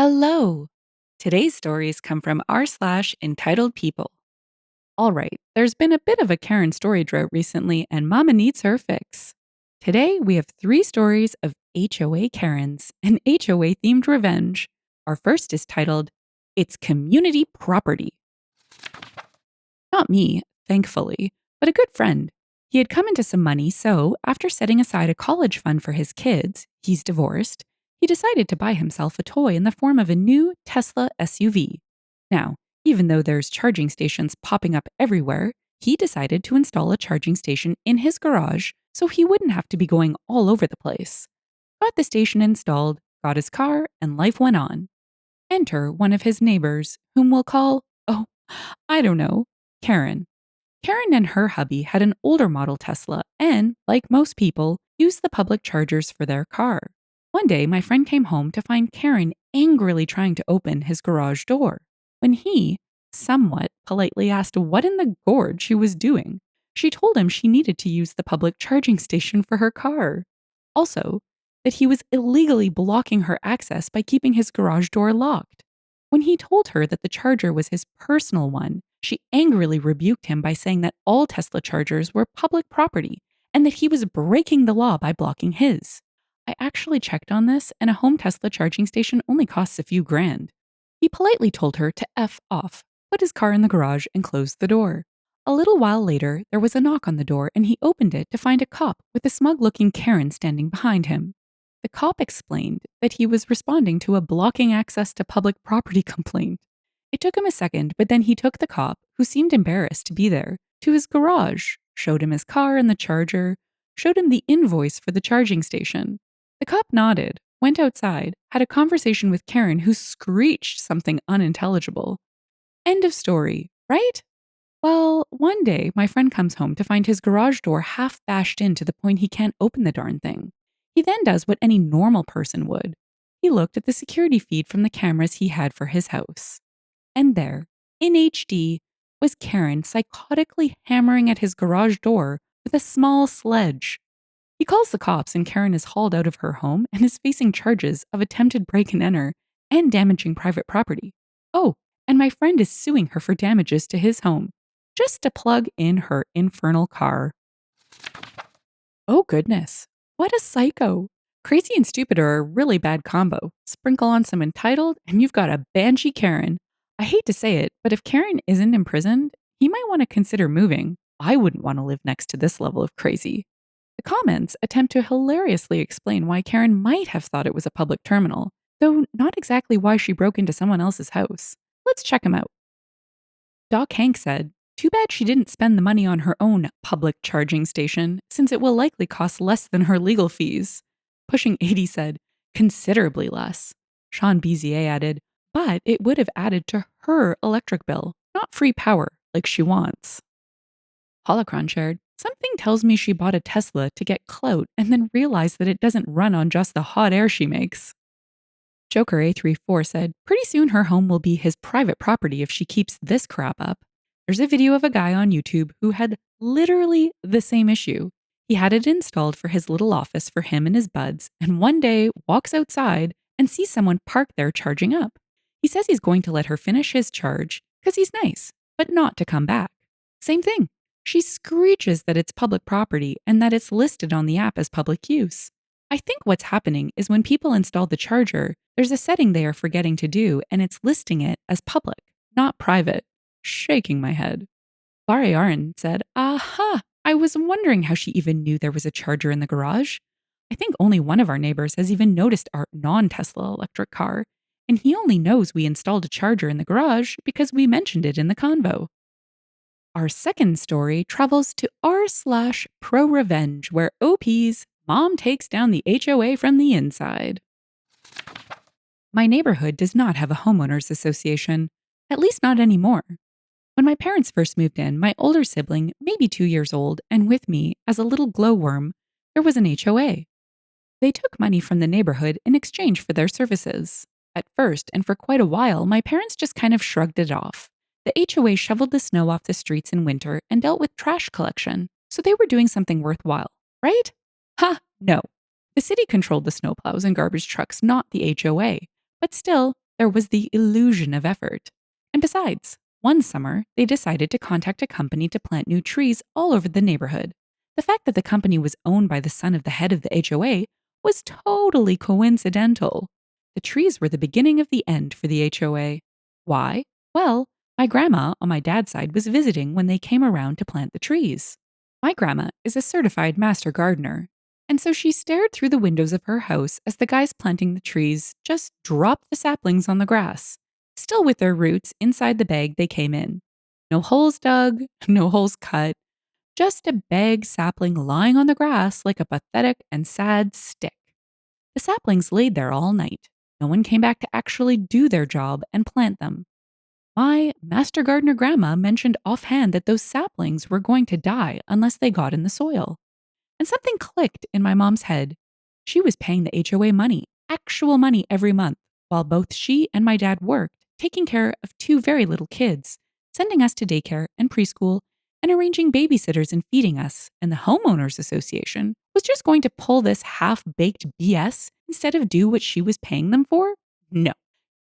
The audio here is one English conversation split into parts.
Hello! Today's stories come from r/entitled people. All right, there's been a bit of a Karen story drought recently, and Mama needs her fix. Today, we have three stories of HOA Karens and HOA themed revenge. Our first is titled, It's Community Property. Not me, thankfully, but a good friend. He had come into some money, so after setting aside a college fund for his kids, he's divorced, he decided to buy himself a toy in the form of a new Tesla SUV. Now, even though there's charging stations popping up everywhere, he decided to install a charging station in his garage so he wouldn't have to be going all over the place. Got the station installed, got his car, and life went on. Enter one of his neighbors, whom we'll call, oh, I don't know, Karen. Karen and her hubby had an older model Tesla and, like most people, used the public chargers for their car. One day, my friend came home to find Karen angrily trying to open his garage door. When he, somewhat politely asked what in the gorge she was doing, she told him she needed to use the public charging station for her car. Also, that he was illegally blocking her access by keeping his garage door locked. When he told her that the charger was his personal one, she angrily rebuked him by saying that all Tesla chargers were public property and that he was breaking the law by blocking his. I actually checked on this, and a home Tesla charging station only costs a few grand. He politely told her to F off, put his car in the garage, and closed the door. A little while later, there was a knock on the door, and he opened it to find a cop with a smug looking Karen standing behind him. The cop explained that he was responding to a blocking access to public property complaint. It took him a second, but then he took the cop, who seemed embarrassed to be there, to his garage, showed him his car and the charger, showed him the invoice for the charging station. The cop nodded, went outside, had a conversation with Karen, who screeched something unintelligible. End of story, right? Well, one day my friend comes home to find his garage door half bashed in to the point he can't open the darn thing. He then does what any normal person would. He looked at the security feed from the cameras he had for his house. And there, in HD, was Karen psychotically hammering at his garage door with a small sledge. He calls the cops, and Karen is hauled out of her home and is facing charges of attempted break and enter and damaging private property. Oh, and my friend is suing her for damages to his home, just to plug in her infernal car. Oh goodness, what a psycho. Crazy and stupid are a really bad combo. Sprinkle on some entitled, and you've got a banshee Karen. I hate to say it, but if Karen isn't imprisoned, he might want to consider moving. I wouldn't want to live next to this level of crazy. The comments attempt to hilariously explain why Karen might have thought it was a public terminal, though not exactly why she broke into someone else's house. Let's check them out. Doc Hank said, "Too bad she didn't spend the money on her own public charging station, since it will likely cost less than her legal fees." Pushing 80 said, "Considerably less." Sean Bezier added, "But it would have added to her electric bill, not free power like she wants." Holocron shared, "Something tells me she bought a Tesla to get clout and then realized that it doesn't run on just the hot air she makes." Joker A34 said, "Pretty soon her home will be his private property if she keeps this crap up." There's a video of a guy on YouTube who had literally the same issue. He had it installed for his little office for him and his buds, and one day walks outside and sees someone parked there charging up. He says he's going to let her finish his charge because he's nice, but not to come back. Same thing. She screeches that it's public property and that it's listed on the app as public use. I think what's happening is when people install the charger, there's a setting they are forgetting to do, and it's listing it as public, not private. Shaking my head. Barry Arn said, "Aha! I was wondering how she even knew there was a charger in the garage. I think only one of our neighbors has even noticed our non-Tesla electric car, and he only knows we installed a charger in the garage because we mentioned it in the convo." Our second story travels to r/pro revenge, where OP's mom takes down the HOA from the inside. My neighborhood does not have a homeowners association, at least not anymore. When my parents first moved in, my older sibling, maybe 2 years old, and with me as a little glowworm, there was an HOA. They took money from the neighborhood in exchange for their services. At first, and for quite a while, my parents just kind of shrugged it off. The HOA shoveled the snow off the streets in winter and dealt with trash collection, so they were doing something worthwhile, right? Ha, no. The city controlled the snowplows and garbage trucks, not the HOA. But still, there was the illusion of effort. And besides, one summer, they decided to contact a company to plant new trees all over the neighborhood. The fact that the company was owned by the son of the head of the HOA was totally coincidental. The trees were the beginning of the end for the HOA. Why? Well, my grandma on my dad's side was visiting when they came around to plant the trees. My grandma is a certified master gardener, and so she stared through the windows of her house as the guys planting the trees just dropped the saplings on the grass, still with their roots inside the bag they came in. No holes dug, no holes cut, just a bag sapling lying on the grass like a pathetic and sad stick. The saplings laid there all night. No one came back to actually do their job and plant them. My master gardener grandma mentioned offhand that those saplings were going to die unless they got in the soil. And something clicked in my mom's head. She was paying the HOA money, actual money every month, while both she and my dad worked, taking care of two very little kids, sending us to daycare and preschool, and arranging babysitters and feeding us. And the homeowners association was just going to pull this half-baked BS instead of do what she was paying them for? No.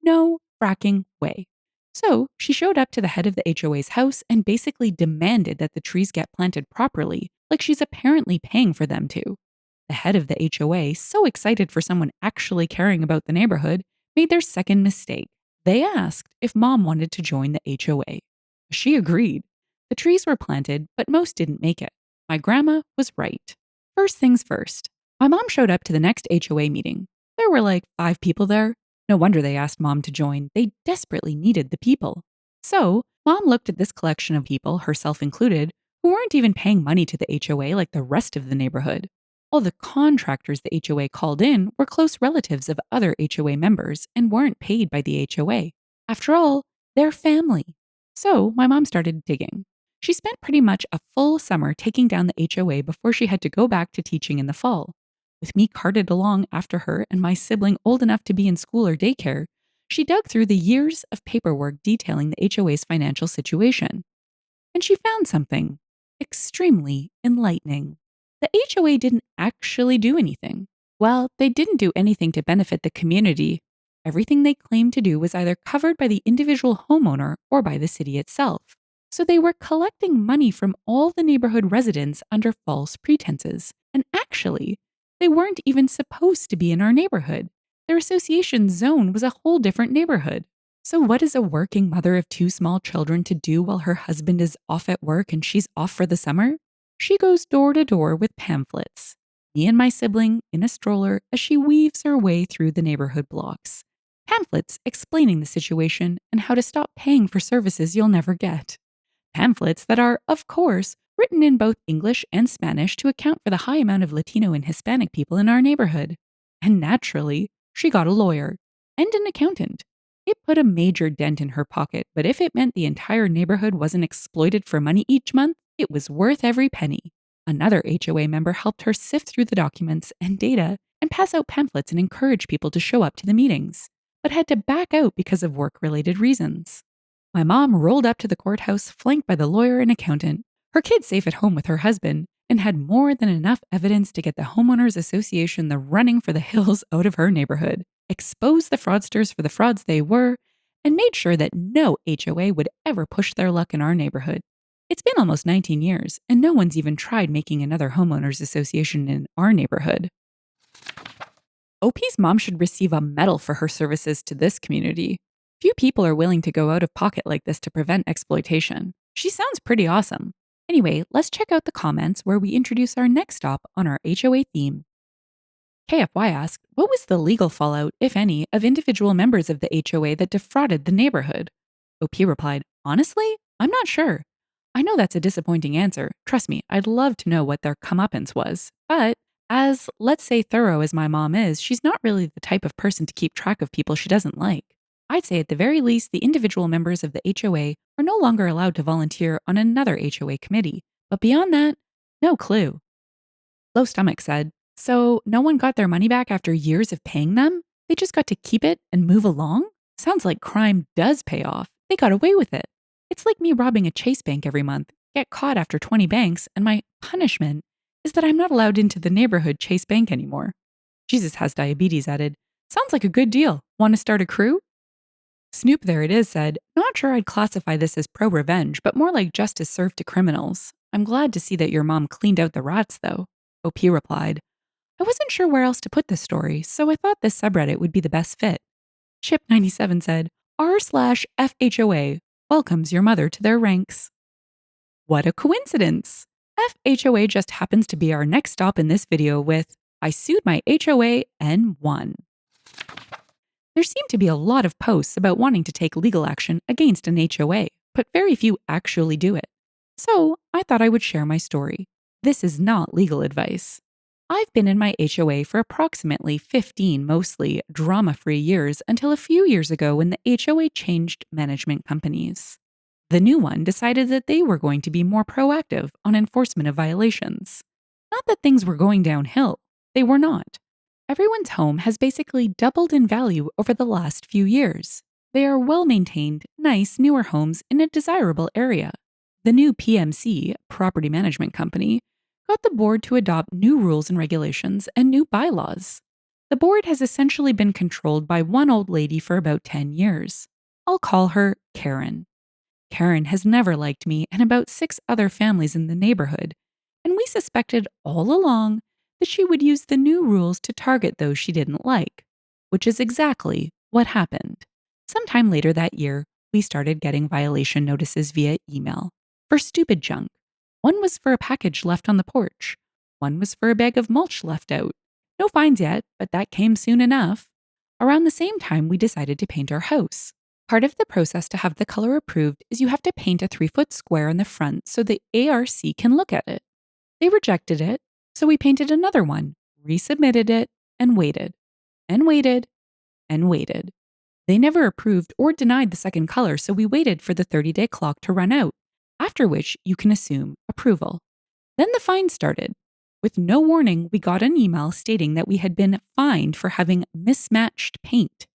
No fracking way. So she showed up to the head of the HOA's house and basically demanded that the trees get planted properly, like she's apparently paying for them to. The head of the HOA, so excited for someone actually caring about the neighborhood, made their second mistake. They asked if mom wanted to join the HOA. She agreed. The trees were planted, but most didn't make it. My grandma was right. First things first, my mom showed up to the next HOA meeting. There were like 5 people there. No wonder they asked mom to join. They desperately needed the people. So, mom looked at this collection of people, herself included, who weren't even paying money to the HOA like the rest of the neighborhood. All the contractors the HOA called in were close relatives of other HOA members and weren't paid by the HOA. After all, they're family. So, my mom started digging. She spent pretty much a full summer taking down the HOA before she had to go back to teaching in the fall. With me carted along after her and my sibling old enough to be in school or daycare, she dug through the years of paperwork detailing the HOA's financial situation. And she found something extremely enlightening. The HOA didn't actually do anything. Well, they didn't do anything to benefit the community. Everything they claimed to do was either covered by the individual homeowner or by the city itself. So they were collecting money from all the neighborhood residents under false pretenses. And actually, they weren't even supposed to be in our neighborhood. Their association zone was a whole different neighborhood. So, what is a working mother of 2 small children to do while her husband is off at work and she's off for the summer? She goes door to door with pamphlets. Me and my sibling in a stroller as she weaves her way through the neighborhood blocks. Pamphlets explaining the situation and how to stop paying for services you'll never get. Pamphlets that are, of course, written in both English and Spanish to account for the high amount of Latino and Hispanic people in our neighborhood. And naturally, she got a lawyer and an accountant. It put a major dent in her pocket, but if it meant the entire neighborhood wasn't exploited for money each month, it was worth every penny. Another HOA member helped her sift through the documents and data and pass out pamphlets and encourage people to show up to the meetings, but had to back out because of work-related reasons. My mom rolled up to the courthouse flanked by the lawyer and accountant, her kids safe at home with her husband, and had more than enough evidence to get the homeowners association the running for the hills out of her neighborhood, exposed the fraudsters for the frauds they were, and made sure that no HOA would ever push their luck in our neighborhood. It's been almost 19 years, and no one's even tried making another homeowners association in our neighborhood. OP's mom should receive a medal for her services to this community. Few people are willing to go out of pocket like this to prevent exploitation. She sounds pretty awesome. Anyway, let's check out the comments where we introduce our next stop on our HOA theme. KFY asked, what was the legal fallout, if any, of individual members of the HOA that defrauded the neighborhood? OP replied, honestly, I'm not sure. I know that's a disappointing answer. Trust me, I'd love to know what their comeuppance was. But as, let's say, thorough as my mom is, she's not really the type of person to keep track of people she doesn't like. I'd say at the very least, the individual members of the HOA are no longer allowed to volunteer on another HOA committee. But beyond that, no clue. Low Stomach said, so no one got their money back after years of paying them? They just got to keep it and move along? Sounds like crime does pay off. They got away with it. It's like me robbing a Chase bank every month, get caught after 20 banks, and my punishment is that I'm not allowed into the neighborhood Chase Bank anymore. Jesus Has Diabetes added, sounds like a good deal. Want to start a crew? Snoop There It Is said, "Not sure I'd classify this as pro revenge, but more like justice served to criminals. I'm glad to see that your mom cleaned out the rats, though." OP replied, "I wasn't sure where else to put this story, so I thought this subreddit would be the best fit." Chip97 said, r/FHOA welcomes your mother to their ranks. What a coincidence! FHOA just happens to be our next stop in this video with, "I sued my HOA and won." There seem to be a lot of posts about wanting to take legal action against an HOA, but very few actually do it. So I thought I would share my story. This is not legal advice. I've been in my HOA for approximately 15 mostly drama free years until a few years ago when the HOA changed management companies. The new one decided that they were going to be more proactive on enforcement of violations. Not that things were going downhill, they were not. Everyone's home has basically doubled in value over the last few years. They are well maintained, nice, newer homes in a desirable area. The new PMC, Property Management Company, got the board to adopt new rules and regulations and new bylaws. The board has essentially been controlled by one old lady for about 10 years. I'll call her Karen. Karen has never liked me and about 6 other families in the neighborhood, and we suspected all along that she would use the new rules to target those she didn't like, which is exactly what happened. Sometime later that year, we started getting violation notices via email for stupid junk. One was for a package left on the porch. One was for a bag of mulch left out. No fines yet, but that came soon enough. Around the same time, we decided to paint our house. Part of the process to have the color approved is you have to paint a 3-foot square in the front so the ARC can look at it. They rejected it, so we painted another one, resubmitted it, and waited, and waited, and waited. They never approved or denied the second color, so we waited for the 30-day clock to run out, after which you can assume approval. Then the fine started. With no warning, we got an email stating that we had been fined for having mismatched paint.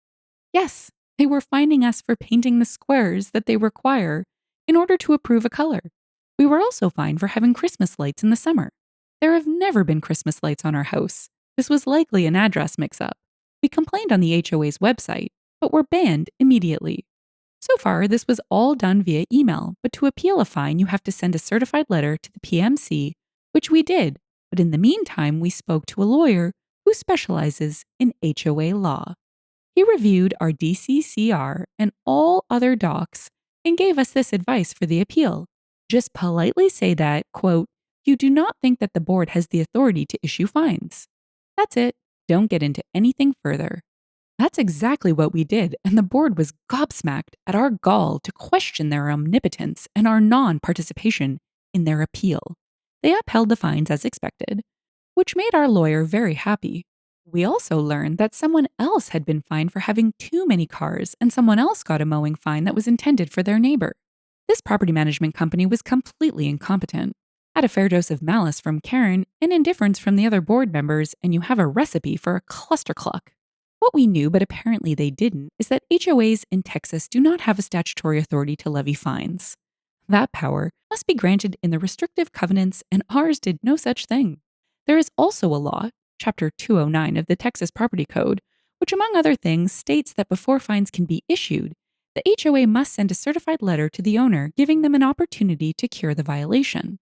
Yes, they were fining us for painting the squares that they require in order to approve a color. We were also fined for having Christmas lights in the summer. There have never been Christmas lights on our house. This was likely an address mix-up. We complained on the HOA's website, but were banned immediately. So far, this was all done via email, but to appeal a fine, you have to send a certified letter to the PMC, which we did. But in the meantime, we spoke to a lawyer who specializes in HOA law. He reviewed our DCCR and all other docs and gave us this advice for the appeal. Just politely say that, quote, "You do not think that the board has the authority to issue fines." That's it. Don't get into anything further. That's exactly what we did, and the board was gobsmacked at our gall to question their omnipotence and our non participation in their appeal. They upheld the fines as expected, which made our lawyer very happy. We also learned that someone else had been fined for having too many cars, and someone else got a mowing fine that was intended for their neighbor. This property management company was completely incompetent. Add a fair dose of malice from Karen and indifference from the other board members, and you have a recipe for a clustercluck. What we knew, but apparently they didn't, is that HOAs in Texas do not have a statutory authority to levy fines. That power must be granted in the restrictive covenants, and ours did no such thing. There is also a law, Chapter 209 of the Texas Property Code, which, among other things, states that before fines can be issued, the HOA must send a certified letter to the owner giving them an opportunity to cure the violation.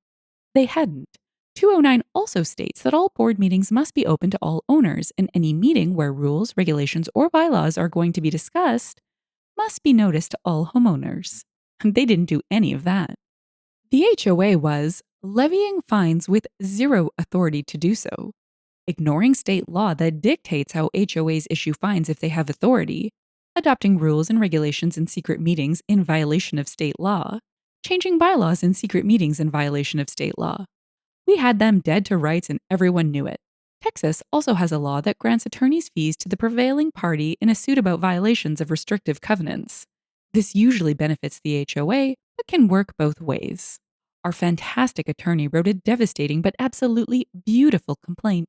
They hadn't. 209 also states that all board meetings must be open to all owners, and any meeting where rules, regulations, or bylaws are going to be discussed must be noticed to all homeowners. They didn't do any of that. The HOA was levying fines with zero authority to do so, ignoring state law that dictates how HOAs issue fines if they have authority, adopting rules and regulations in secret meetings in violation of state law, changing bylaws in secret meetings in violation of state law. We had them dead to rights and everyone knew it. Texas also has a law that grants attorney's fees to the prevailing party in a suit about violations of restrictive covenants. This usually benefits the HOA, but can work both ways. Our fantastic attorney wrote a devastating but absolutely beautiful complaint.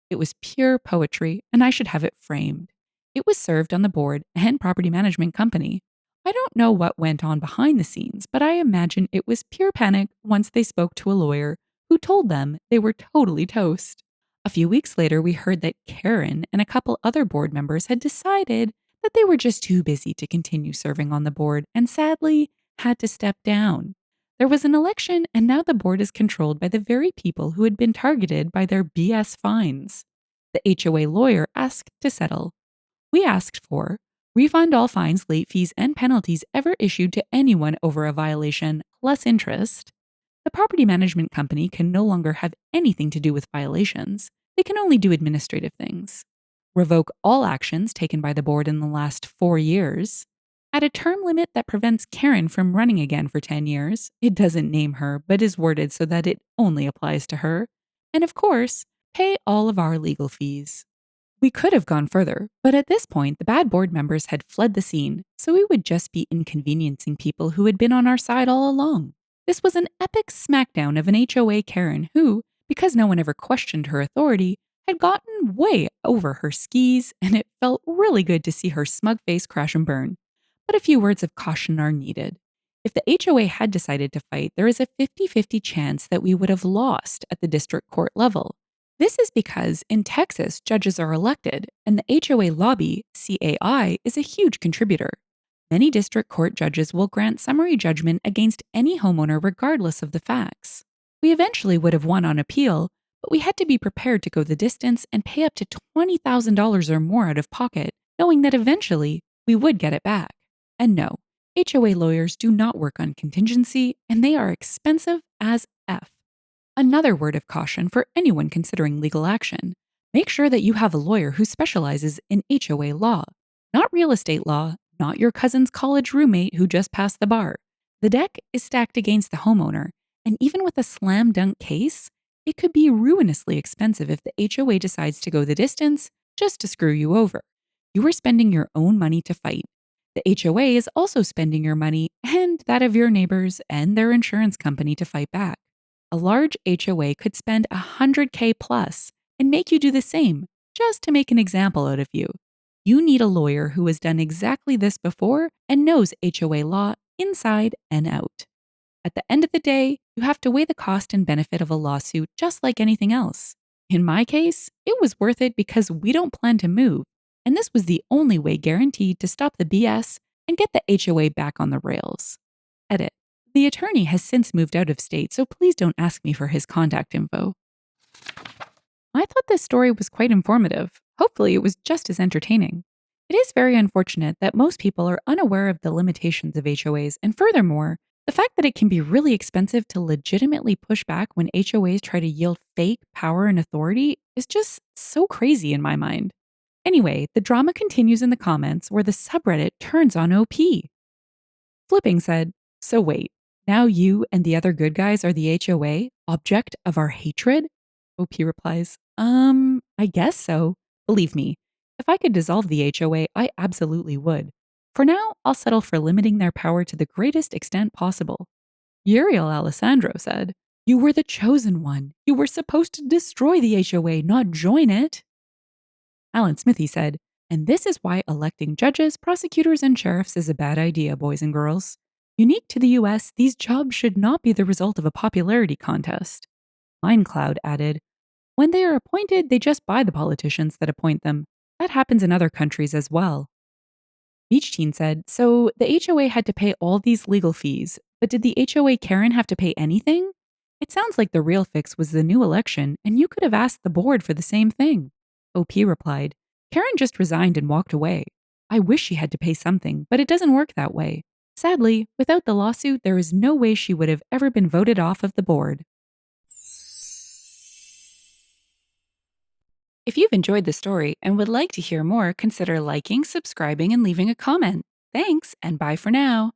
It was pure poetry, and I should have it framed. It was served on the board and property management company. I don't know what went on behind the scenes, but I imagine it was pure panic once they spoke to a lawyer who told them they were totally toast. A few weeks later, we heard that Karen and a couple other board members had decided that they were just too busy to continue serving on the board and sadly had to step down. There was an election, and now the board is controlled by the very people who had been targeted by their BS fines. The HOA lawyer asked to settle. We asked for refund all fines, late fees, and penalties ever issued to anyone over a violation, plus interest. The property management company can no longer have anything to do with violations. They can only do administrative things. Revoke all actions taken by the board in the last 4 years. Add a term limit that prevents Karen from running again for 10 years. It doesn't name her, but is worded so that it only applies to her. And of course, pay all of our legal fees. We could have gone further, but at this point, the bad board members had fled the scene, so we would just be inconveniencing people who had been on our side all along. This was an epic smackdown of an HOA Karen who, because no one ever questioned her authority, had gotten way over her skis, and it felt really good to see her smug face crash and burn. But a few words of caution are needed. If the HOA had decided to fight, there is a 50-50 chance that we would have lost at the district court level. This is because in Texas, judges are elected, and the HOA lobby, CAI, is a huge contributor. Many district court judges will grant summary judgment against any homeowner regardless of the facts. We eventually would have won on appeal, but we had to be prepared to go the distance and pay up to $20,000 or more out of pocket, knowing that eventually we would get it back. And no, HOA lawyers do not work on contingency, and they are expensive as F. Another word of caution for anyone considering legal action: make sure that you have a lawyer who specializes in HOA law, not real estate law, not your cousin's college roommate who just passed the bar. The deck is stacked against the homeowner, and even with a slam dunk case, it could be ruinously expensive if the HOA decides to go the distance just to screw you over. You are spending your own money to fight. The HOA is also spending your money and that of your neighbors and their insurance company to fight back. A large HOA could spend $100K plus and make you do the same, just to make an example out of you. You need a lawyer who has done exactly this before and knows HOA law inside and out. At the end of the day, you have to weigh the cost and benefit of a lawsuit just like anything else. In my case, it was worth it because we don't plan to move, and this was the only way guaranteed to stop the BS and get the HOA back on the rails. Edit. The attorney has since moved out of state, so please don't ask me for his contact info. I thought this story was quite informative. Hopefully, it was just as entertaining. It is very unfortunate that most people are unaware of the limitations of HOAs, and furthermore, the fact that it can be really expensive to legitimately push back when HOAs try to yield fake power and authority is just so crazy in my mind. Anyway, the drama continues in the comments where the subreddit turns on OP. Flipping said, "So wait, now you and the other good guys are the HOA, object of our hatred?" OP replies, I guess so. Believe me, if I could dissolve the HOA, I absolutely would. For now, I'll settle for limiting their power to the greatest extent possible." Uriel Alessandro said, "You were the chosen one. You were supposed to destroy the HOA, not join it." Alan Smithy said, "And this is why electing judges, prosecutors, and sheriffs is a bad idea, boys and girls. Unique to the US, these jobs should not be the result of a popularity contest." Mindcloud added, "When they are appointed, they just buy the politicians that appoint them. That happens in other countries as well." Beach Teen said, "So the HOA had to pay all these legal fees, but did the HOA Karen have to pay anything? It sounds like the real fix was the new election, and you could have asked the board for the same thing." OP replied, "Karen just resigned and walked away. I wish she had to pay something, but it doesn't work that way. Sadly, without the lawsuit, there is no way she would have ever been voted off of the board." If you've enjoyed the story and would like to hear more, consider liking, subscribing, and leaving a comment. Thanks, and bye for now.